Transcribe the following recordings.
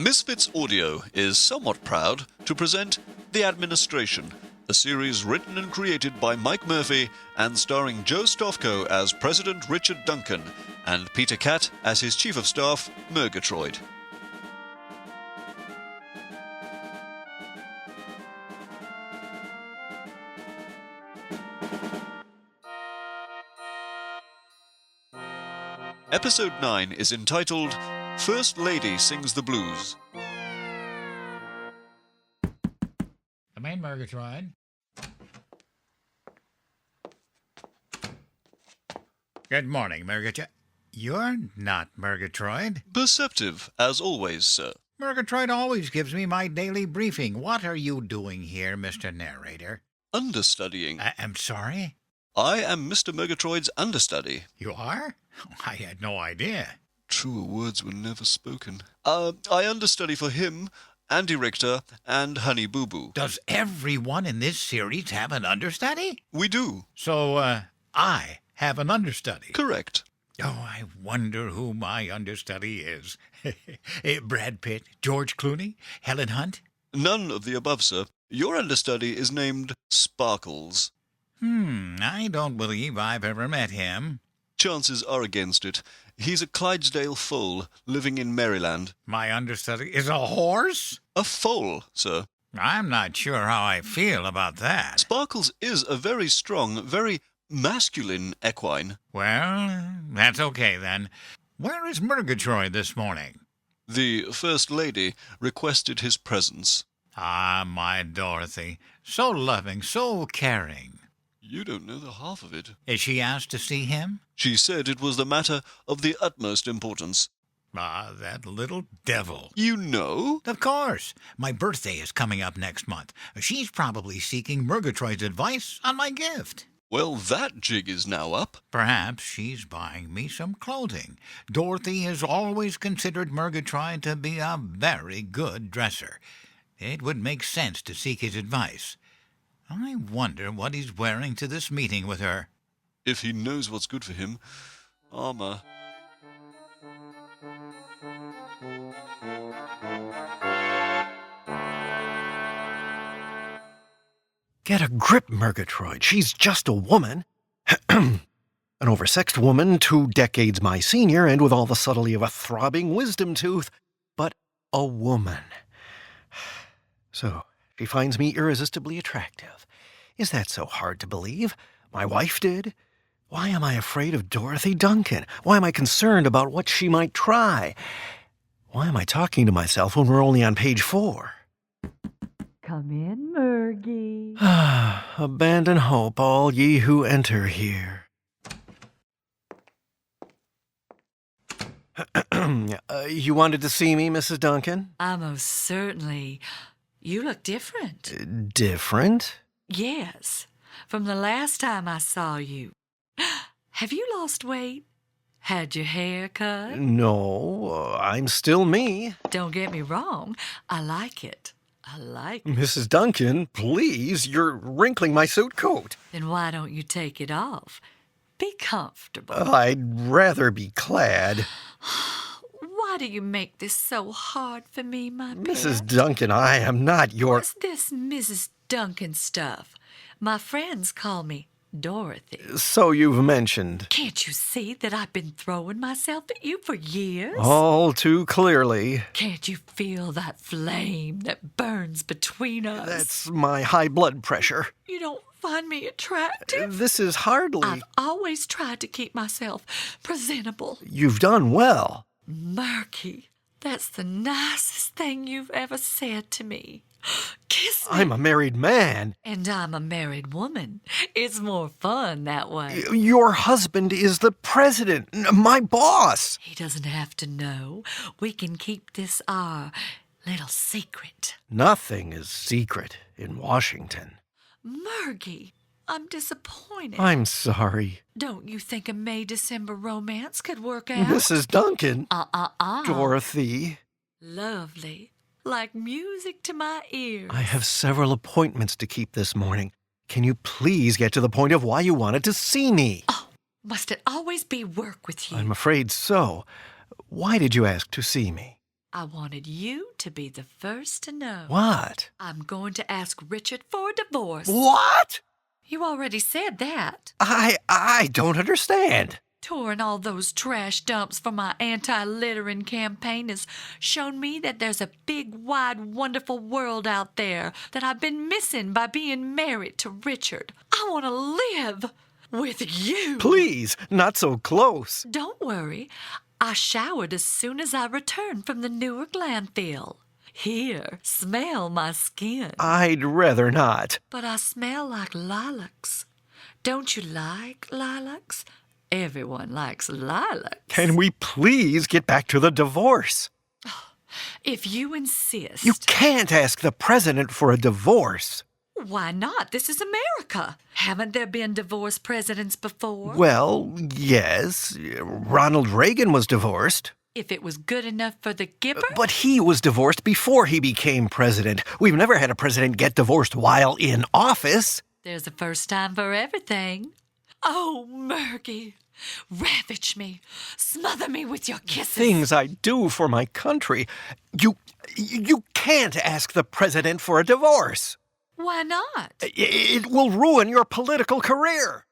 Misfits Audio is somewhat proud to present The Administration, a series written and created by Mike Murphy and starring Joe STOFKO as President Richard Duncan and Peter KATT as his Chief of Staff, Mergatroid. Episode 9 is entitled First Lady Sings the Blues. Come in, Mergatroid. Good morning, Mergatroid. You're not Mergatroid. Perceptive, as always, sir. Mergatroid always gives me my daily briefing. What are you doing here, Mr. Narrator? Understudying. I'm sorry? I am Mr. Mergatroid's understudy. You are? I had no idea. Truer words were never spoken. I understudy for him, Andy Richter, and Honey Boo Boo. Does everyone in this series have an understudy? We do. So, I have an understudy. Correct. Oh, I wonder who my understudy is. Brad Pitt, George Clooney, Helen Hunt? None of the above, sir. Your understudy is named Sparkles. I don't believe I've ever met him. Chances are against it. He's a Clydesdale foal living in Maryland. My understudy is a horse? A foal, sir. I'm not sure how I feel about that. Sparkles is a very strong, very masculine equine. Well, that's okay then. Where is Mergatroid this morning? The First Lady requested his presence. Ah, my Dorothy. So loving, so caring. You don't know the half of it. Is she asked to see him? She said it was the matter of the utmost importance. Ah, that little devil. You know? Of course. My birthday is coming up next month. She's probably seeking Mergatroid's advice on my gift. Well, that jig is now up. Perhaps she's buying me some clothing. Dorothy has always considered Mergatroid to be a very good dresser. It would make sense to seek his advice. I wonder what he's wearing to this meeting with her. If he knows what's good for him. Armor. Get a grip, Mergatroid. She's just a woman. An oversexed woman, 2 decades my senior, and with all the subtlety of a throbbing wisdom tooth, but a woman. So, she finds me irresistibly attractive. Is that so hard to believe? My wife did. Why am I afraid of Dorothy Duncan? Why am I concerned about what she might try? Why am I talking to myself when we're only on page 4? Come in, Mergie. Abandon hope, all ye who enter here. You wanted to see me, Mrs. Duncan? Most certainly. You look different. Different? Yes, from the last time I saw you. Have you lost weight? Had your hair cut? No, I'm still me. Don't get me wrong. I like it. I like it. Mrs. Duncan, please, you're wrinkling my suit coat. Then why don't you take it off? Be comfortable. I'd rather be clad. Why do you make this so hard for me, my pet? Mrs. Duncan, I am not your... What's this Mrs. Duncan stuff? My friends call me Dorothy. So you've mentioned. Can't you see that I've been throwing myself at you for years? All too clearly. Can't you feel that flame that burns between us? That's my high blood pressure. You don't find me attractive? This is hardly... I've always tried to keep myself presentable. You've done well. Murky, that's the nicest thing you've ever said to me. Kiss me. I'm a married man. And I'm a married woman. It's more fun that way. Your husband is the president, my boss. He doesn't have to know. We can keep this our little secret. Nothing is secret in Washington. Murgy, I'm disappointed. I'm sorry. Don't you think a May-December romance could work out? Mrs. Duncan. Dorothy. Lovely. Like music to my ears. I have several appointments to keep this morning. Can you please get to the point of why you wanted to see me? Oh, must it always be work with you? I'm afraid so. Why did you ask to see me? I wanted you to be the first to know. What? I'm going to ask Richard for a divorce. What? You already said that. I don't understand. Touring all those trash dumps for my anti-littering campaign has shown me that there's a big, wide, wonderful world out there that I've been missing by being married to Richard. I want to live with you. Please, not so close. Don't worry. I showered as soon as I returned from the Newark landfill. Here, smell my skin. I'd rather not. But I smell like lilacs. Don't you like lilacs? Everyone likes lilacs. Can we please get back to the divorce? If you insist. You can't ask the president for a divorce. Why not? This is America. Haven't there been divorced presidents before? Well, yes. Ronald Reagan was divorced. If it was good enough for the Gipper? But he was divorced before he became president. We've never had a president get divorced while in office. There's a first time for everything. Oh, Mergy, ravage me. Smother me with your kisses. Things I do for my country. You can't ask the president for a divorce. Why not? It will ruin your political career.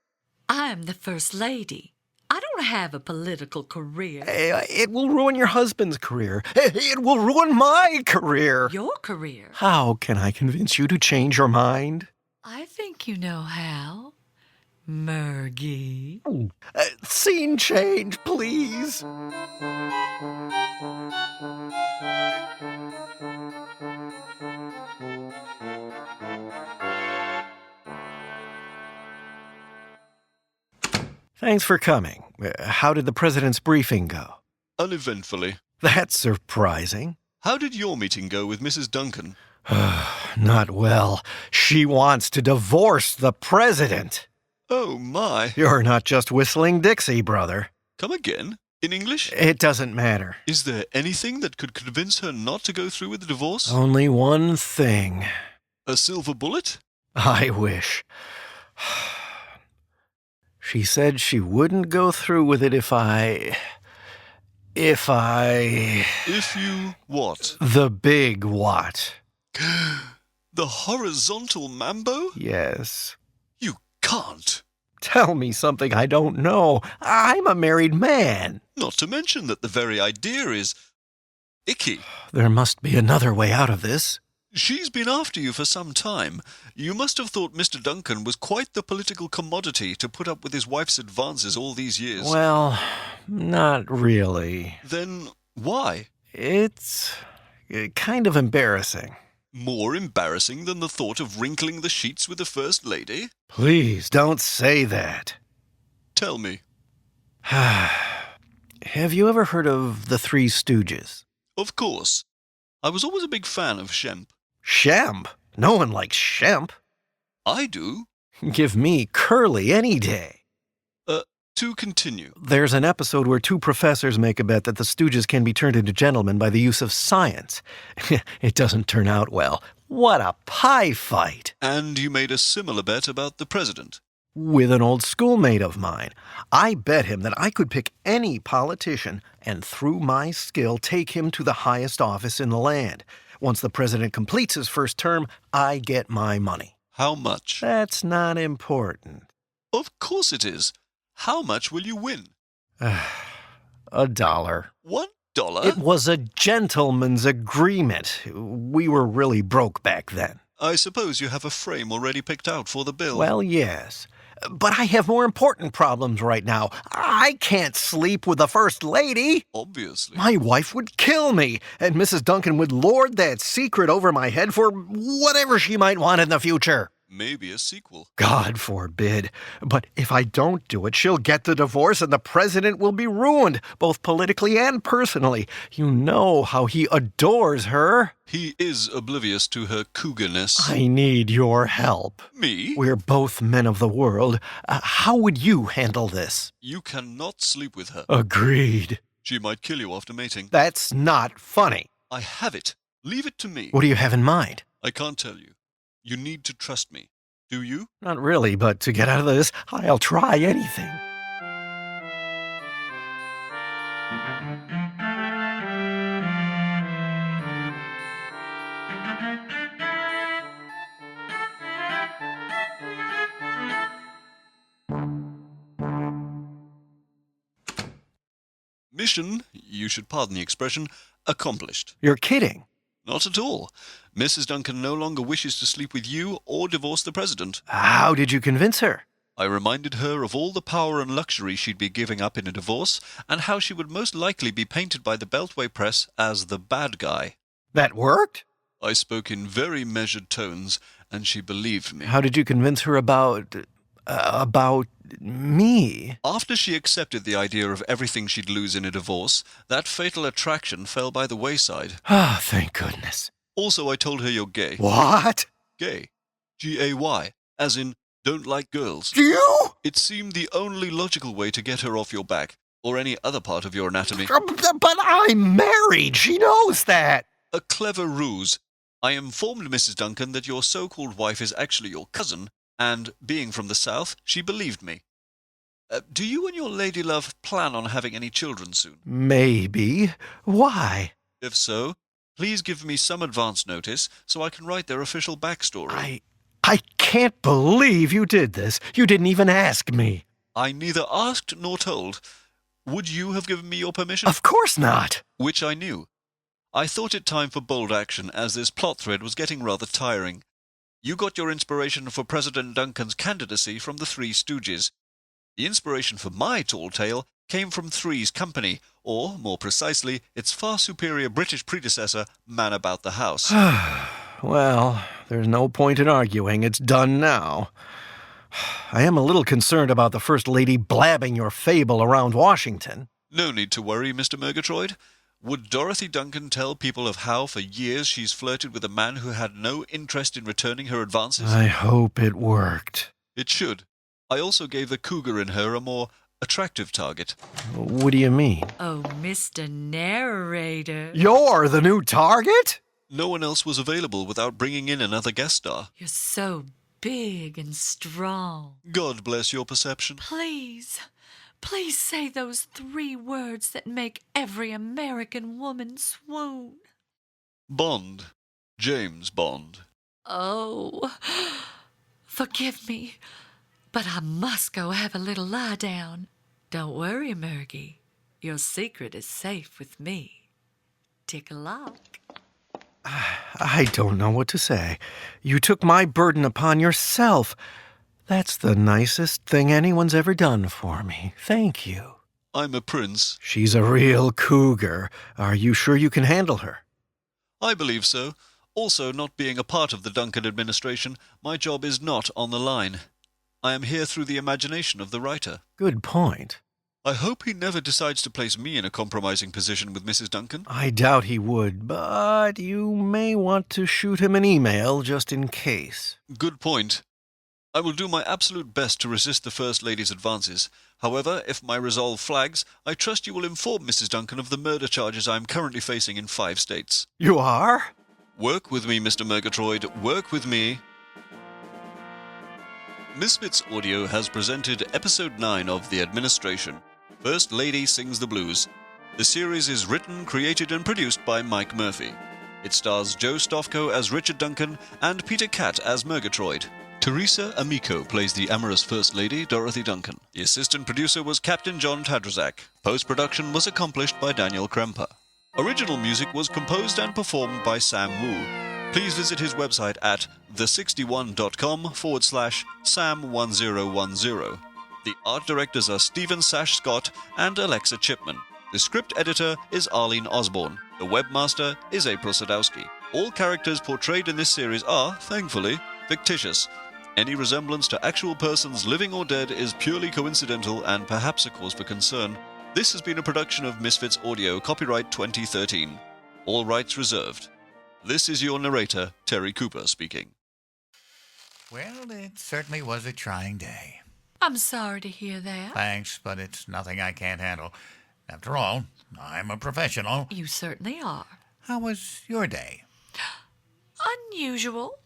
I'm the First Lady. I don't have a political career. It will ruin your husband's career. It will ruin my career. Your career? How can I convince you to change your mind? I think you know how. Mergy. Scene change, please. Thanks for coming. How did the president's briefing go? Uneventfully. That's surprising. How did your meeting go with Mrs. Duncan? Not well. She wants to divorce the president. Oh, my. You're not just whistling Dixie, brother. Come again? In English? It doesn't matter. Is there anything that could convince her not to go through with the divorce? Only one thing. A silver bullet? I wish. She said she wouldn't go through with it if you what? The big what? The horizontal mambo? Yes. You can't. Tell me something I don't know. I'm a married man. Not to mention that the very idea is icky. There must be another way out of this. She's been after you for some time. You must have thought Mr. Duncan was quite the political commodity to put up with his wife's advances all these years. Well, not really. Then why? It's kind of embarrassing. More embarrassing than the thought of wrinkling the sheets with the First Lady? Please don't say that. Tell me. Have you ever heard of the Three Stooges? Of course. I was always a big fan of Shemp. Shemp? No one likes Shemp. I do. Give me Curly any day. To continue. There's an episode where two professors make a bet that the Stooges can be turned into gentlemen by the use of science. It doesn't turn out well. What a pie fight! And you made a similar bet about the president. With an old schoolmate of mine. I bet him that I could pick any politician and through my skill take him to the highest office in the land. Once the president completes his first term, I get my money. How much? That's not important. Of course it is. How much will you win? $1. $1? It was a gentleman's agreement. We were really broke back then. I suppose you have a frame already picked out for the bill. Well, yes. But I have more important problems right now. I can't sleep with the First Lady. Obviously. My wife would kill me, and Mrs. Duncan would lord that secret over my head for whatever she might want in the future. Maybe a sequel. God forbid. But if I don't do it, she'll get the divorce and the president will be ruined, both politically and personally. You know how he adores her. He is oblivious to her cougarness. I need your help. Me? We're both men of the world. How would you handle this? You cannot sleep with her. Agreed. She might kill you after mating. That's not funny. I have it. Leave it to me. What do you have in mind? I can't tell you. You need to trust me. Do you? Not really, but to get out of this, I'll try anything. Mission, you should pardon the expression, accomplished. You're kidding. Not at all. Mrs. Duncan no longer wishes to sleep with you or divorce the president. How did you convince her? I reminded her of all the power and luxury she'd be giving up in a divorce, and how she would most likely be painted by the Beltway press as the bad guy. That worked? I spoke in very measured tones, and she believed me. How did you convince her about me? After she accepted the idea of everything she'd lose in a divorce, that fatal attraction fell by the wayside. Ah, thank goodness. Also, I told her you're gay. What? Gay. G-A-Y. As in, don't like girls. You? It seemed the only logical way to get her off your back, or any other part of your anatomy. But I'm married. She knows that. A clever ruse. I informed Mrs. Duncan that your so-called wife is actually your cousin, and, being from the south, she believed me. Do you and your lady love plan on having any children soon? Maybe. Why? If so, please give me some advance notice so I can write their official backstory. I can't believe you did this. You didn't even ask me. I neither asked nor told. Would you have given me your permission? Of course not. Which I knew. I thought it time for bold action, as this plot thread was getting rather tiring. You got your inspiration for President Duncan's candidacy from the Three Stooges. The inspiration for my tall tale came from Three's Company, or, more precisely, its far superior British predecessor, Man About the House. Well, there's no point in arguing. It's done now. I am a little concerned about the First Lady blabbing your fable around Washington. No need to worry, Mr. Mergatroid. Would Dorothy Duncan tell people of how for years she's flirted with a man who had no interest in returning her advances? I hope it worked. It should. I also gave the cougar in her a more attractive target. What do you mean? Oh, Mr. Narrator. You're the new target? No one else was available without bringing in another guest star. You're so big and strong. God bless your perception. Please say those 3 words that make every American woman swoon. Bond. James Bond. Oh, forgive me, but I must go have a little lie down. Don't worry, Mergie. Your secret is safe with me. Tick-a-lock. I don't know what to say. You took my burden upon yourself. That's the nicest thing anyone's ever done for me. Thank you. I'm a prince. She's a real cougar. Are you sure you can handle her? I believe so. Also, not being a part of the Duncan administration, my job is not on the line. I am here through the imagination of the writer. Good point. I hope he never decides to place me in a compromising position with Mrs. Duncan. I doubt he would, but you may want to shoot him an email just in case. Good point. I will do my absolute best to resist the First Lady's advances. However, if my resolve flags, I trust you will inform Mrs. Duncan of the murder charges I am currently facing in 5 states. You are? Work with me, Mr. Mergatroid. Work with me. Misfits Audio has presented Episode 9 of The Administration. First Lady Sings the Blues. The series is written, created, and produced by Mike Murphy. It stars Joe STOFKO as Richard Duncan and Peter KATT as Mergatroid. Theresa Amico plays the amorous First Lady, Dorothy Duncan. The assistant producer was Captain John Tadrzak. Post-production was accomplished by Daniel Krempa. Original music was composed and performed by Sam Wu. Please visit his website at the61.com/Sam1010. The art directors are Stephen Sash Scott and Alexa Chipman. The script editor is Arlene Osborne. The webmaster is April Sadowski. All characters portrayed in this series are, thankfully, fictitious. Any resemblance to actual persons living or dead is purely coincidental and perhaps a cause for concern. This has been a production of Misfits Audio, copyright 2013. All rights reserved. This is your narrator, Terry Cooper, speaking. Well, it certainly was a trying day. I'm sorry to hear that. Thanks, but it's nothing I can't handle. After all, I'm a professional. You certainly are. How was your day? Unusual.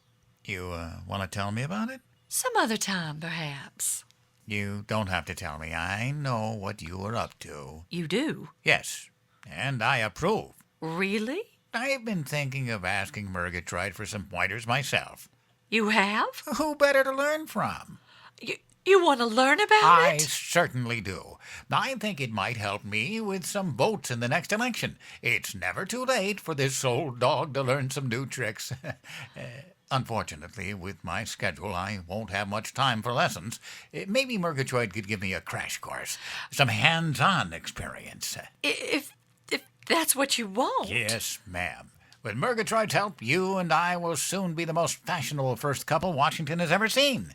You want to tell me about it? Some other time, perhaps. You don't have to tell me. I know what you were up to. You do? Yes, and I approve. Really? I've been thinking of asking Mergatroid for some pointers myself. You have? Who better to learn from? You want to learn about I it? certainly do. I think it might help me with some votes in the next election. It's never too late for this old dog to learn some new tricks. Unfortunately, with my schedule, I won't have much time for lessons. Maybe Mergatroid could give me a crash course, some hands-on experience. If that's what you want. Yes, ma'am. With Mergatroid's help, you and I will soon be the most fashionable first couple Washington has ever seen.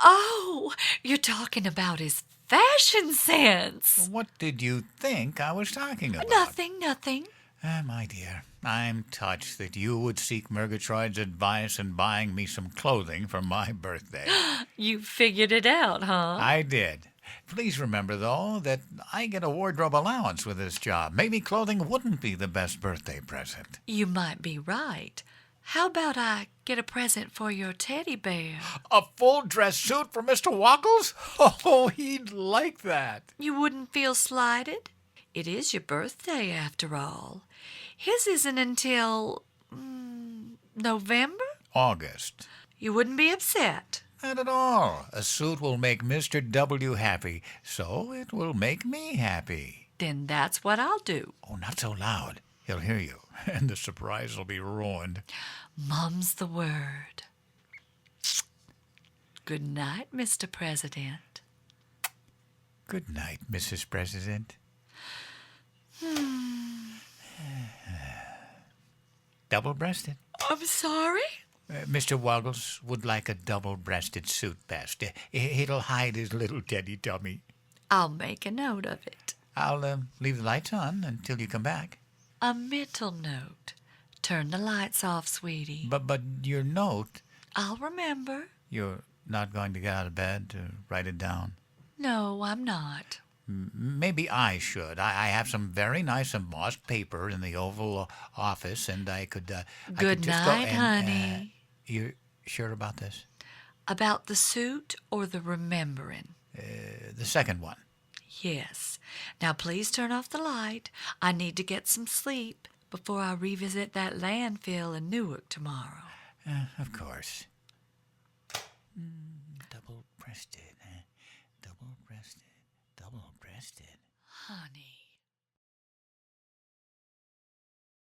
Oh, you're talking about his fashion sense. What did you think I was talking about? Nothing. My dear, I'm touched that you would seek Mergatroid's advice in buying me some clothing for my birthday. You figured it out, huh? I did. Please remember, though, that I get a wardrobe allowance with this job. Maybe clothing wouldn't be the best birthday present. You might be right. How about I get a present for your teddy bear? A full dress suit for Mr. Woggles? Oh, he'd like that. You wouldn't feel slighted? It is your birthday, after all. His isn't until November? August. You wouldn't be upset. Not at all. A suit will make Mr. W happy, so it will make me happy. Then that's what I'll do. Oh, not so loud. He'll hear you, and the surprise will be ruined. Mum's the word. Good night, Mr. President. Good night, Mrs. President. Double-breasted. I'm sorry? Mr. Woggles would like a double-breasted suit best. It'll hide his little teddy tummy. I'll make a note of it. I'll leave the lights on until you come back. A mental note. Turn the lights off, sweetie. But your note... I'll remember. You're not going to get out of bed to write it down? No, I'm not. Maybe I should. I have some very nice embossed paper in the Oval Office, and I could... Good night, honey. You're sure about this? About the suit or the remembering? The second one. Yes. Now please turn off the light. I need to get some sleep before I revisit that landfill in Newark tomorrow. Of course. Double-breasted, double-breasted, double-breasted. Honey.